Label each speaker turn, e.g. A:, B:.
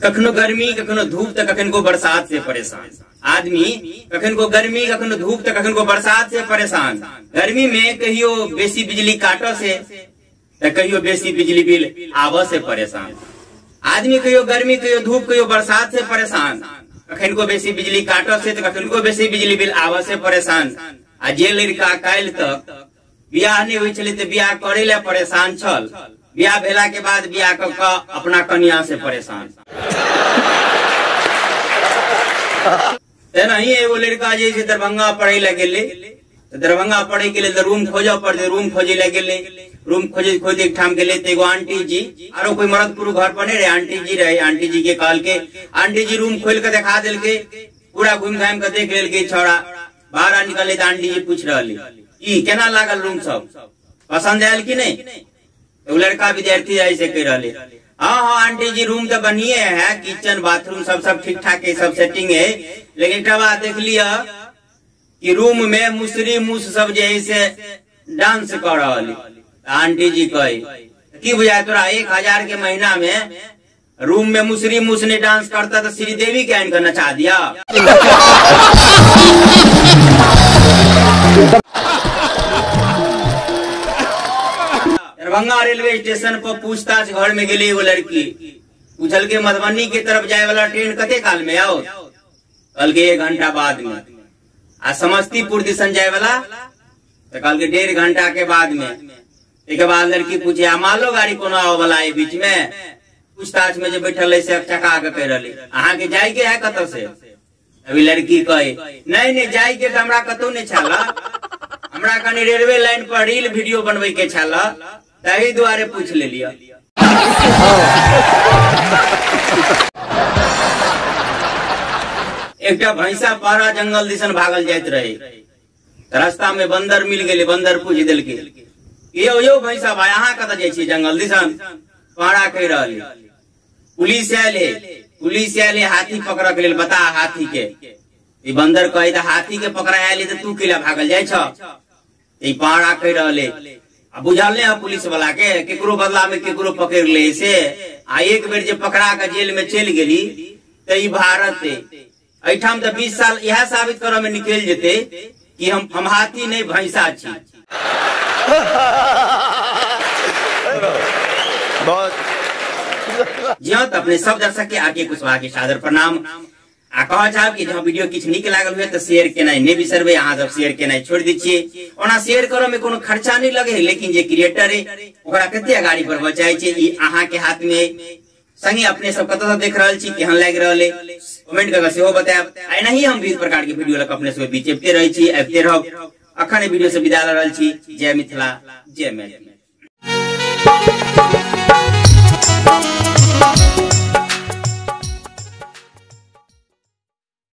A: कखनो गर्मी कखनो धूप तो कखन को बरसात से परेशान। आदमी कखन को गर्मी कखनो धूप तो कखन को बरसात से परेशान। गर्मी में कहियो बेसी बिजली काटो से तो कहियो बेसी बिजली बिल आवो से परेशान। आदमी कहियो गर्मी कहियो धूप कहियो बरसात से परेशान। कखन को बेसी बिजली काटो से तो कखन को बेसी बिजली बिल आवो से परेशान। आ जे लड़का काल तक बियाह नहीं हुई छले तो बियाह करे ले परेशान छल, बियाह भेला के बाद बियाह क अपना कन्या से परेशान। नहीं एगो लड़का जैसे दरभंगा पढ़े लगे तो दरभंगा पढ़े के लिए रूम खोजो पड़ते, रूम खोजे लगे। रूम खोजे खोज एक ठाम गेले एगो आंटी जी आरो कोई मरद पुरुष घर पर नहीं रहे, आंटी जी रहे। आंटी जी के कहल के आंटी जी रूम खोल के दिखा दिल के, पूरा घूम घाम के देख लेल के। छोड़ा बाहर निकले तो आंटी जी पूछ रही केना लागल रूम सब पसंद आयल की नहीं। तो लड़का विद्यार्थी ऐसे कह रहे हाँ हाँ आंटी जी रूम तो बढ़िए है, किचन बाथरूम सब ठीक ठाक है, सब सेटिंग है। लेकिन एक बात देख लिया कि रूम में मुसरी मूस सब जैसे डांस कर रही। आंटी जी कही की बुझाए तोरा 1000 के महीना में रूम में मुसरी मूस ने डांस करता तो श्रीदेवी क्या इनका नचा दिया। दरभंगा रेलवे स्टेशन पर पूछताछ घर में गेली एगो लड़की, पूछल के मधुबनी के तरफ जाए वाला ट्रेन कते काल में आओ, कल के 1 घंटा बाद में। आ समस्तीपुर दिशन जाए वाला तो कल के 1.5 घंटा के बाद में। एक बाद लड़की पूछे मालो गाड़ी कोनो आओ वाला है बीच में। पूछताछ में जो बैठल से चका के कह रही अहाँ के जाय के है कत से। अभी लड़की कहे नहीं जाय के हमरा कतौ नहीं छला, हमरा कनी रेलवे लाइन पर रील वीडियो बनवे के छला तही द्वारे पूछ ले लिया। एक भैंसा पारा जंगल दिशन भागल जात रहे, रास्ता में बंदर मिल गए। बंदर पूछ दिल के यो भैंसा भाई अहाँ कत जाए जंगल दिशन। पारा कह रही पुलिस आये हाथी पकड़ के लिए बता हाथी के। बंदर कहे हाथी के पकड़ा आये तो तू किला भागल जाए। पारा कह रहे बुझल नहीं पुलिस वाला के केकरो बदला में केकरो पकड़ ले से। आ एक बेर जे पकड़ा के जेल में चल गेली तो भारत एठाम तो 20 साल यह साबित करे में निकल जेते कि हम हाथी नहीं भैंसा छी। जी हाँ, तो अपने सब दर्शक के आगे कुशवाहा के सादर प्रणाम। आ कह चाहब कि जहाँ वीडियो किछ निक लागल हुए तो शेयर केना नहीं बिसरबे। अहाँ सब शेयर केना छोड़ दीजिए। ओना शेयर करो में कोनो खर्चा नहीं लगे, लेकिन जे क्रिएटर है ओकरा कते आगाड़ी बढ़बा चाहे छै ई अहाँ के हाथ में। संगे अपने सब कत देख रहल छी केहन लाग रहल है कमेंट करके सेहो बताएब। आ नहीं हम विविध प्रकार के वीडियो लक अपने सब बीच एबते रही छी, आबते रहब। अखन वीडियो से विदा ल रहल छी। जय मिथिला, जय मैथिली।